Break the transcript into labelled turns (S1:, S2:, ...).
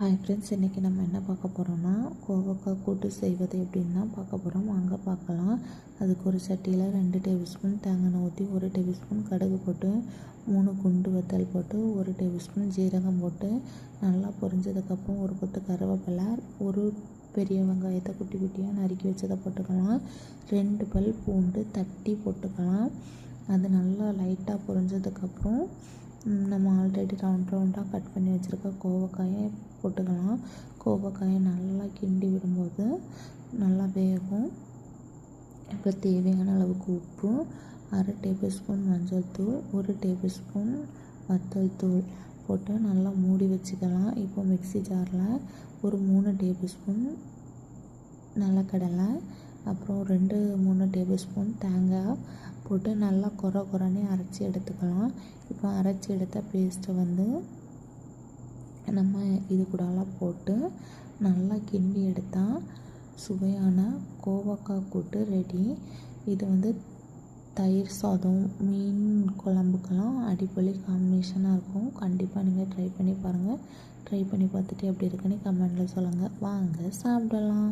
S1: Hi friends, இன்றைக்கி நம்ம என்ன பார்க்க போகிறோம்னா கோவக்காய் கூட்டு செய்வது எப்படின்னு தான் பார்க்க போகிறோம். வாங்க பார்க்கலாம். அதுக்கு ஒரு சட்டியில் 2 டேபிள் ஸ்பூன் தேங்காய் எண்ணெய் ஊற்றி 1 டேபிள் ஸ்பூன் கடுகு போட்டு 3 குண்டு வத்தல் போட்டு 1 டேபிள் ஸ்பூன் ஜீரகம் போட்டு நல்லா பொரிஞ்சதுக்கப்புறம் ஒரு கொத்து கருவேப்பிலை, ஒரு பெரிய வெங்காயத்தை குட்டி குட்டியாக நறுக்கி வச்சதை போட்டுக்கலாம். 2 பல் பூண்டு தட்டி போட்டுக்கலாம். அது நல்லா லைட்டாக பொரிஞ்சதுக்கப்புறம் நம்ம ஆல்ரெடி ரவுண்டாக கட் பண்ணி வச்சுருக்க கோவக்காயை போட்டுக்கலாம். கோவக்காயை நல்லா கிண்டி விடும்போது நல்லா வேகும். இப்போ தேவையான அளவுக்கு உப்பு, 1/2 டேபிள் ஸ்பூன் மஞ்சள் தூள், 1 டேபிள் ஸ்பூன் வத்தல் தூள் போட்டு நல்லா மூடி வச்சுக்கலாம். இப்போ மிக்ஸி ஜாரில் ஒரு 3 டேபிள் ஸ்பூன் நிலக்கடலை, அப்புறம் 2-3 டேபிள் ஸ்பூன் தேங்காய் போட்டு நல்லா கொரன்னு அரைச்சி எடுத்துக்கலாம். இப்போ அரைச்சி எடுத்த பேஸ்ட்டை நம்ம இது கூடலாம் போட்டு நல்லா கிண்டி எடுத்தால் சுவையான கோவக்காய் கூட்டு ரெடி. இது தயிர் சாதம், மீன் குழம்புக்கெல்லாம் அடிப்பொலி காம்பினேஷனாக இருக்கும். கண்டிப்பாக நீங்கள் ட்ரை பண்ணி பாருங்கள். ட்ரை பண்ணி பார்த்துட்டு எப்படி இருக்குன்னு கமெண்டில் சொல்லுங்கள். வாங்க சாப்பிடலாம்.